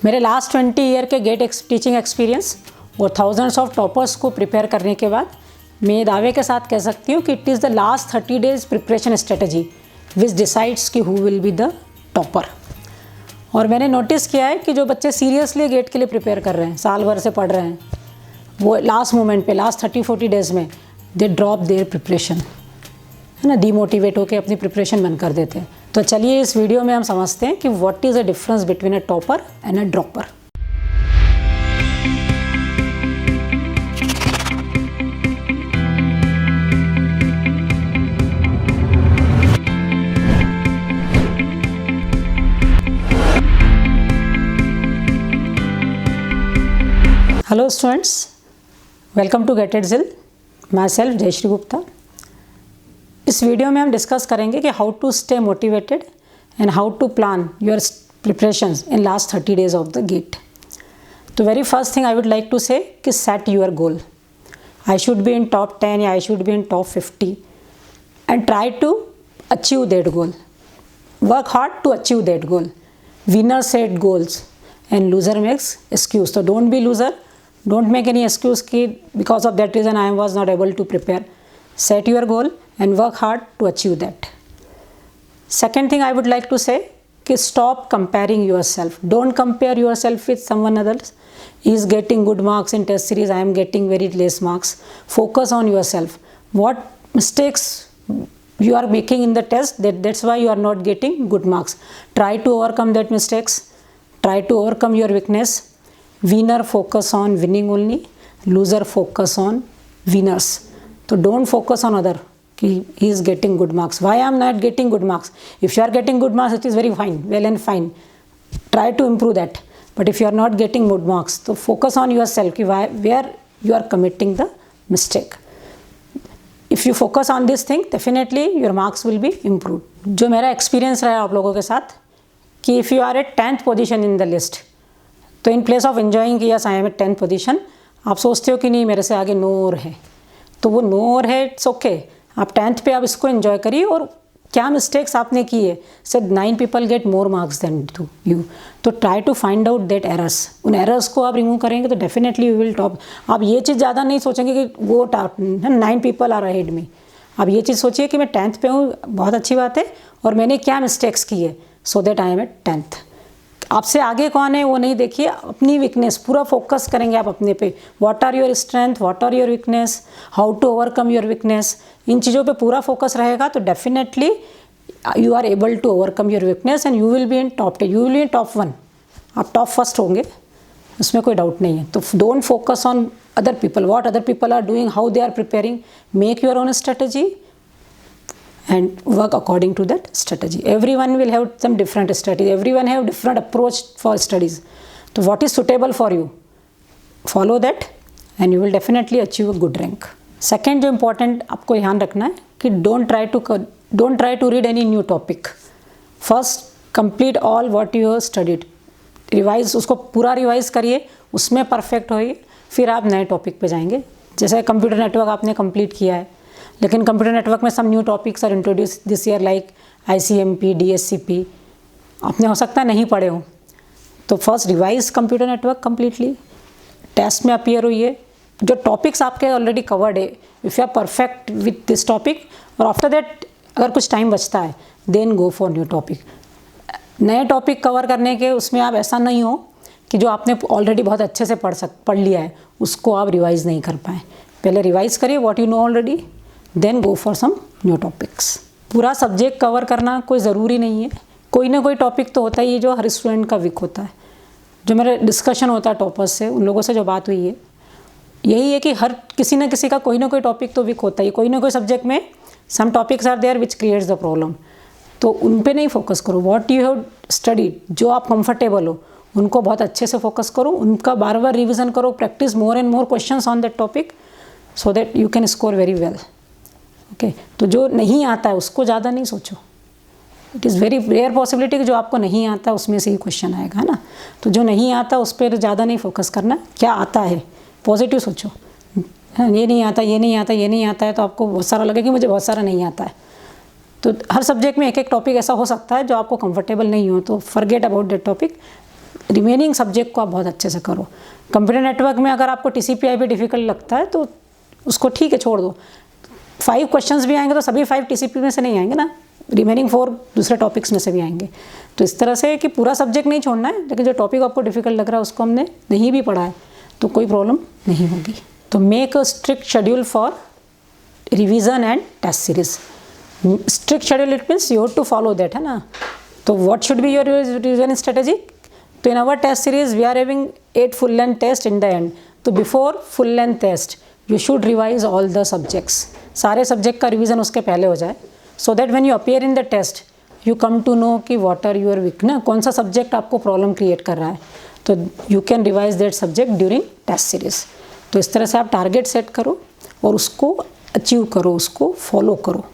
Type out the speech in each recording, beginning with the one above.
मेरे last 20 year के gate teaching experience और थाउजेंड्स ऑफ टॉपर्स को प्रिपेयर करने के बाद मैं दावे के साथ कह सकती हूँ कि it is the last 30 days preparation strategy which decides कि who will be the topper. और मैंने नोटिस किया है कि जो बच्चे सीरियसली गेट के लिए प्रिपेयर कर रहे हैं, साल भर से पढ़ रहे हैं, वो लास्ट मोमेंट पे लास्ट 30-40 डेज़ में दे ड्रॉप देयर प्रिपरेशन, है ना, डीमोटिवेट होकर अपनी प्रिपरेशन बंद कर देते हैं। तो चलिए इस वीडियो में हम समझते हैं कि what is the difference between a topper and a dropper. Hello students, welcome to GATE it zeal. Myself Jayshree Gupta. इस वीडियो में हम डिस्कस करेंगे कि how to stay motivated and how to plan your preparations in last 30 days of the GATE. तो very first thing I would like to say कि set your goal. I should be in top 10 या आई should be in top 50 and try to achieve that goal. Work hard to achieve that goal. Winner set goals and loser makes excuse. तो don't be loser, don't make any excuse कि because of that reason I was not able to prepare. Set your goal and work hard to achieve that. Second thing I would like to say कि stop comparing yourself. Don't compare yourself with someone else. He is getting good marks in test series, I am getting very less marks. Focus on yourself. What mistakes you are making in the test, that's why you are not getting good marks. Try to overcome that mistakes. Try to overcome your weakness. Winner focus on winning only, loser focus on winners. So don't focus on other कि he is getting good marks. Why I am not getting good marks? If you are getting good marks, it is very fine, well and fine. Try to improve that. But if you are not getting good marks, so focus on yourself कि where you are committing the mistake. If you focus on this thing, definitely your marks will be improved. जो मेरा experience रहा आप लोगों के साथ कि if you are at 10th position in the list, तो इन प्लेस ऑफ एन्जॉइंग कि yes I am at 10th position, आप सोचते हो कि नहीं मेरे से आगे नो और है, तो वो नो और है, इट्स ओके। आप 10th पे आप इसको एंजॉय करिए। और क्या मिस्टेक्स आपने की है, say 9 people get more marks than you, तो try to find out that errors. उन एरर्स को आप रिमूव करेंगे तो डेफिनेटली यू विल टॉप। आप ये चीज़ ज़्यादा नहीं सोचेंगे कि वो 9 पीपल आर अहेड में। आप ये चीज़ सोचिए कि मैं 10th पे हूँ, बहुत अच्छी बात है, और मैंने क्या मिस्टेक्स की है so that I am at 10th। आपसे आगे कौन है वो नहीं देखिए, अपनी वीकनेस पूरा फोकस करेंगे आप अपने पे। What are your strength, what are your weakness, how to overcome your weakness, इन चीज़ों पे पूरा फोकस रहेगा तो definitely you are able to overcome your weakness and you will be in top 10, you will be in top 1। आप top first होंगे, उसमें कोई डाउट नहीं है। तो don't focus on other people, what other people are doing, how they are preparing. Make your own strategy and work according to that strategy. Everyone will have some different strategy, everyone have different approach for studies. So what is suitable for you, follow that and you will definitely achieve a good rank. Second जो important आपको ध्यान रखना है कि don't try to read any new topic. First complete all what you have studied. Revise, उसको पूरा revise करिए, उसमें परफेक्ट होइए, फिर आप नए टॉपिक पे जाएंगे। जैसे कंप्यूटर नेटवर्क आपने कंप्लीट किया है, लेकिन कंप्यूटर नेटवर्क में some new topics are introduce this year like ICMP, DSCP, आपने हो सकता है नहीं पढ़े हो, तो first revise computer network completely, test में अपीयर हुई है, जो टॉपिक्स आपके ऑलरेडी कवर्ड है, if you are perfect with this topic, और आफ्टर दैट अगर कुछ टाइम बचता है then go for new topic. नए टॉपिक कवर करने के उसमें आप ऐसा नहीं हो कि जो आपने ऑलरेडी बहुत अच्छे से पढ़ लिया है उसको आप रिवाइज़ नहीं कर पाए। पहले रिवाइज़ करिए what you know already, then go for some new topics. पूरा सब्जेक्ट कवर करना कोई ज़रूरी नहीं है, कोई ना कोई टॉपिक तो होता ही है जो हर स्टूडेंट का वीक होता है। जो मेरा डिस्कशन होता है टॉपर्स से, उन लोगों से जो बात हुई है यही है कि हर किसी ना किसी का कोई ना कोई टॉपिक तो वीक होता ही है। कोई ना कोई सब्जेक्ट में some topics are there which creates the problem, तो उन पे नहीं फोकस करो। व्हाट यू हैव स्टडीड, जो आप कंफर्टेबल हो उनको बहुत अच्छे से फोकस करो, उनका बार बार रिविज़न करो, practice more and more questions on that topic so that you can score very well. Okay, तो जो नहीं आता है उसको ज़्यादा नहीं सोचो। It is very rare possibility कि जो आपको नहीं आता उसमें से ही क्वेश्चन आएगा, है ना। तो जो नहीं आता उस पर ज़्यादा नहीं फोकस करना, क्या आता है पॉजिटिव सोचो। ये नहीं आता, ये नहीं आता, ये नहीं आता है, तो आपको बहुत सारा लगे कि मुझे बहुत सारा नहीं आता है। तो हर सब्जेक्ट में एक एक टॉपिक ऐसा हो सकता है जो आपको कंफर्टेबल नहीं हो, तो forget about that topic, remaining subject को आप बहुत अच्छे से करो। कंप्यूटर नेटवर्क में अगर आपको TCP/IP डिफ़िकल्ट लगता है तो उसको ठीक है, छोड़ दो। 5 क्वेश्चंस भी आएंगे तो सभी 5 TCP में से नहीं आएंगे ना, रिमेनिंग 4 दूसरे टॉपिक्स में से भी आएंगे। तो इस तरह से कि पूरा सब्जेक्ट नहीं छोड़ना है, लेकिन जो टॉपिक आपको डिफ़िकल्ट लग रहा है उसको हमने नहीं भी पढ़ा है तो कोई प्रॉब्लम नहीं होगी। तो make a strict schedule for revision and test series. Strict schedule it means you have to follow that, है ना। तो what should be your revision strategy? तो in our test series we are having 8 full length test in the end. तो before full length test you should revise all the subjects. सारे subject का revision उसके पहले हो जाए, so that when you appear in the test you come to know कि what are your weak, ना कौन सा सब्जेक्ट आपको प्रॉब्लम क्रिएट कर रहा है, तो you can revise that subject during test series. तो इस तरह से आप टारगेट सेट करो और उसको अचीव करो, उसको फॉलो करो।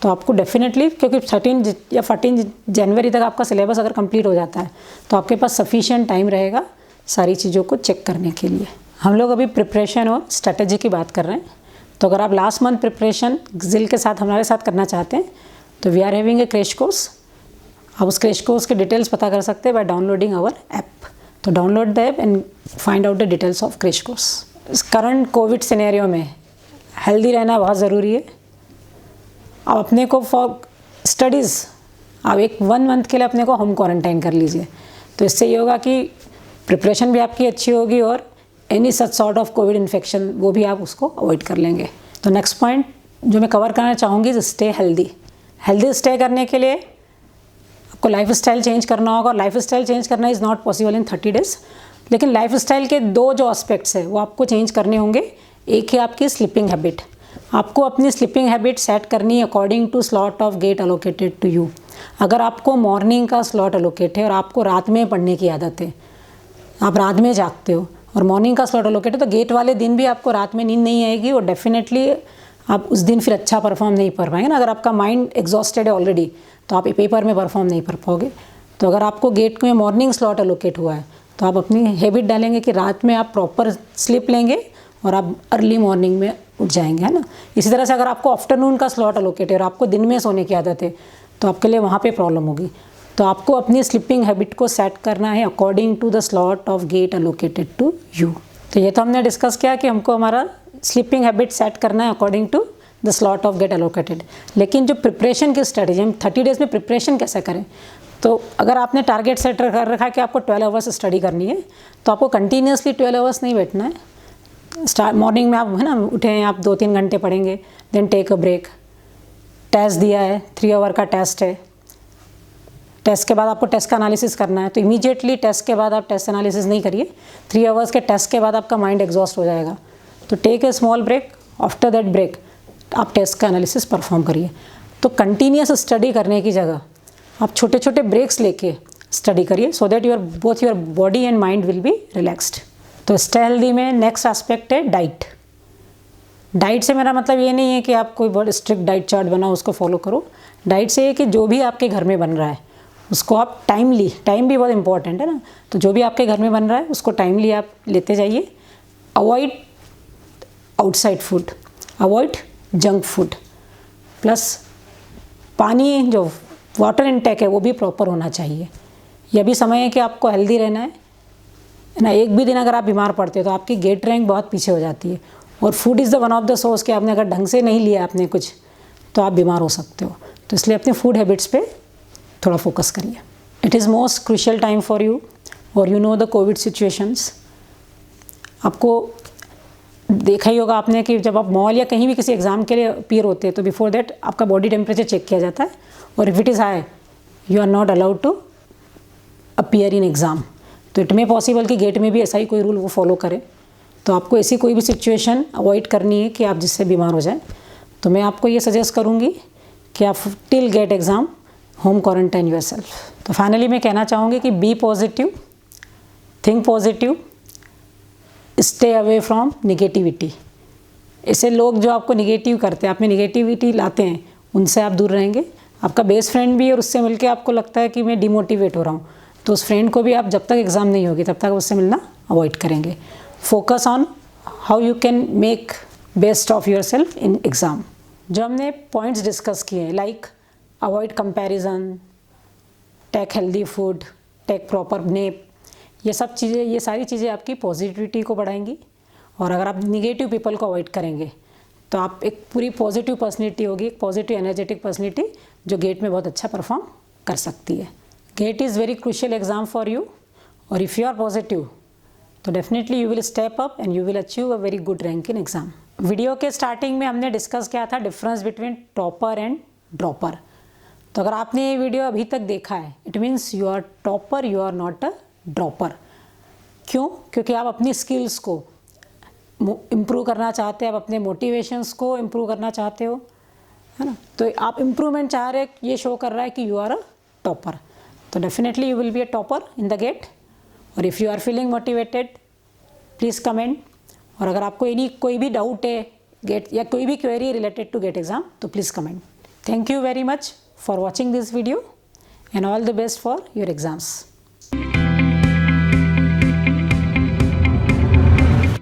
तो आपको डेफिनेटली, क्योंकि 13 या 14 जनवरी तक आपका सिलेबस अगर कंप्लीट हो जाता है तो आपके पास सफिशिएंट टाइम रहेगा सारी चीज़ों को चेक करने के लिए। हम लोग अभी प्रिपरेशन और स्ट्रेटजी की बात कर रहे हैं। तो अगर आप लास्ट मंथ प्रिपरेशन जिल के साथ हमारे साथ करना चाहते हैं तो we are having a crash course. आप उस क्रैश कोर्स के डिटेल्स पता कर सकते हैं बाय डाउनलोडिंग आवर ऐप। तो download the app and find out the details of crash course. इस करंट कोविड सिनेरियो में हेल्दी रहना बहुत ज़रूरी है। आप अपने को फॉर स्टडीज़ आप 1 मंथ के लिए अपने को होम क्वारंटाइन कर लीजिए। तो इससे ये होगा कि प्रिपरेशन भी आपकी अच्छी होगी और any such sort of Covid infection वो भी आप उसको अवॉइड कर लेंगे। तो नेक्स्ट पॉइंट जो मैं कवर करना चाहूँगी is stay healthy. Healthy stay करने के लिए आपको लाइफ स्टाइल चेंज करना होगा, और लाइफ स्टाइल चेंज करना is not possible in 30 days. लेकिन लाइफ स्टाइल के 2 जो एस्पेक्ट्स है वो आपको चेंज करने होंगे। एक है आपकी स्लीपिंग हैबिट। आपको अपनी स्लीपिंग हैबिट सेट करनी है according to slot of GATE allocated to you. अगर आपको मॉर्निंग का स्लॉट अलोकेट है और आपको रात में पढ़ने की आदत है, आप रात में जागते हो और मॉर्निंग का स्लॉट अलोकेट है, तो गेट वाले दिन भी आपको रात में नींद नहीं आएगी और डेफिनेटली आप उस दिन फिर अच्छा परफॉर्म नहीं कर पाएंगे ना। अगर आपका माइंड एग्जॉस्टेड है ऑलरेडी तो आप पेपर में परफॉर्म नहीं कर पाओगे। तो अगर आपको गेट में मॉर्निंग स्लॉट अलोकेट हुआ है तो आप अपनी हैबिट डालेंगे कि रात में आप प्रॉपर स्लीप लेंगे और आप अर्ली मॉर्निंग में उठ जाएंगे, है ना। इसी तरह से अगर आपको आफ्टरनून का स्लॉट अलोकेट है और आपको दिन में सोने की आदत है तो आपके लिए वहाँ पे प्रॉब्लम होगी। तो आपको अपनी स्लीपिंग हैबिट को सेट करना है according to the slot of GATE allocated to you. तो ये तो हमने डिस्कस किया कि हमको हमारा स्लीपिंग हैबिट सेट करना है according to the slot of GATE allocated. लेकिन जो प्रिपरेशन की स्ट्रेटेजी, हम 30 डेज़ में प्रिपरेशन कैसे करें? तो अगर आपने टारगेट सेट कर रखा है कि आपको 12 आवर्स स्टडी करनी है तो आपको कंटिन्यूसली 12 आवर्स नहीं बैठना है। मॉर्निंग में आप, है ना, उठे हैं आप 2-3 घंटे पढ़ेंगे, then take a break. Test दिया है, 3 आवर का टेस्ट है, टेस्ट के बाद आपको टेस्ट का एनालिसिस करना है, तो इमीडिएटली टेस्ट के बाद आप टेस्ट एनालिसिस नहीं करिए। 3 आवर्स के टेस्ट के बाद आपका माइंड एग्जॉस्ट हो जाएगा। तो take a small break, after that break आप टेस्ट का एनालिसिस परफॉर्म करिए। तो कंटिन्यूस स्टडी करने की जगह आप छोटे छोटे ब्रेक्स लेके स्टडी करिए, so that both your body and mind will be relaxed. तो स्टे हेल्दी में नेक्स्ट एस्पेक्ट है डाइट। डाइट से मेरा मतलब ये नहीं है कि आप कोई बहुत स्ट्रिक्ट डाइट चार्ट बनाओ उसको फॉलो करो। डाइट से ये कि जो भी आपके घर में बन रहा है उसको आप टाइम भी बहुत इंपॉर्टेंट है ना। तो जो भी आपके घर में बन रहा है उसको टाइमली आप लेते जाइए। Avoid outside food, avoid junk food, plus पानी जो वाटर इनटेक है वो भी प्रॉपर होना चाहिए। यह भी समय है कि आपको हेल्दी रहना है ना। एक भी दिन अगर आप बीमार पड़ते हो तो आपकी गेट रैंक बहुत पीछे हो जाती है, और food is the one of the source कि आपने अगर ढंग से नहीं लिया आपने कुछ तो आप बीमार हो सकते हो। तो इसलिए अपने फूड हैबिट्स पे थोड़ा फोकस करिए। It is most crucial time for you, और you know the COVID situations. आपको देखा ही होगा आपने कि जब आप मॉल या कहीं भी किसी एग्ज़ाम के लिए अपीयर होते हैं तो बिफोर दैट आपका बॉडी टेम्परेचर चेक किया जाता है, और if it is high you are not allowed to appear in exam. तो इट मे पॉसिबल कि गेट में भी ऐसा ही कोई रूल वो फॉलो करें। तो आपको ऐसी कोई भी सिचुएशन अवॉइड करनी है कि आप जिससे बीमार हो जाएं। तो मैं आपको ये सजेस्ट करूँगी कि आप till GATE exam home quarantine yourself. तो फाइनली मैं कहना चाहूँगी कि be positive, think positive, stay away from negativity. ऐसे लोग जो आपको निगेटिव करते हैं, आप में निगेटिविटी लाते हैं, उनसे आप दूर रहेंगे। आपका बेस्ट फ्रेंड भी है और उससे मिलके आपको लगता है कि मैं डिमोटिवेट हो रहा हूँ, तो उस फ्रेंड को भी आप जब तक एग्ज़ाम नहीं होगी तब तक उससे मिलना अवॉइड करेंगे। Focus on how you can make best of yourself in exam. जो हमने पॉइंट्स डिस्कस किए हैं like avoid comparison, take healthy food, take proper nap, ये सारी चीज़ें आपकी पॉजिटिविटी को बढ़ाएंगी। और अगर आप निगेटिव पीपल को अवॉइड करेंगे तो आप एक पूरी पॉजिटिव पर्सनैलिटी होगी, एक पॉजिटिव एनर्जेटिक पर्सनैलिटी जो गेट में बहुत अच्छा परफॉर्म कर सकती है। GATE is very crucial exam for you, और इफ़ यू आर पॉजिटिव तो definitely you will step up and you will achieve a very good rank in exam. Video के स्टार्टिंग में हमने डिस्कस किया था difference between topper and dropper. तो अगर आपने ये वीडियो अभी तक देखा है, it means you are topper, you are not a dropper. क्यों? क्योंकि आप अपनी स्किल्स को इम्प्रूव करना चाहते हैं, आप अपने मोटिवेशंस को इम्प्रूव करना चाहते हो, है ना। तो आप इम्प्रूवमेंट चाह रहे, ये शो कर रहा है कि यू आर अ टॉपर। तो definitely you will be a topper in the GATE. और if you are feeling motivated please comment. और अगर आपको कोई भी डाउट है गेट या कोई भी query related to GATE exam तो please comment. Thank you very much for watching this video and all the best for your exams.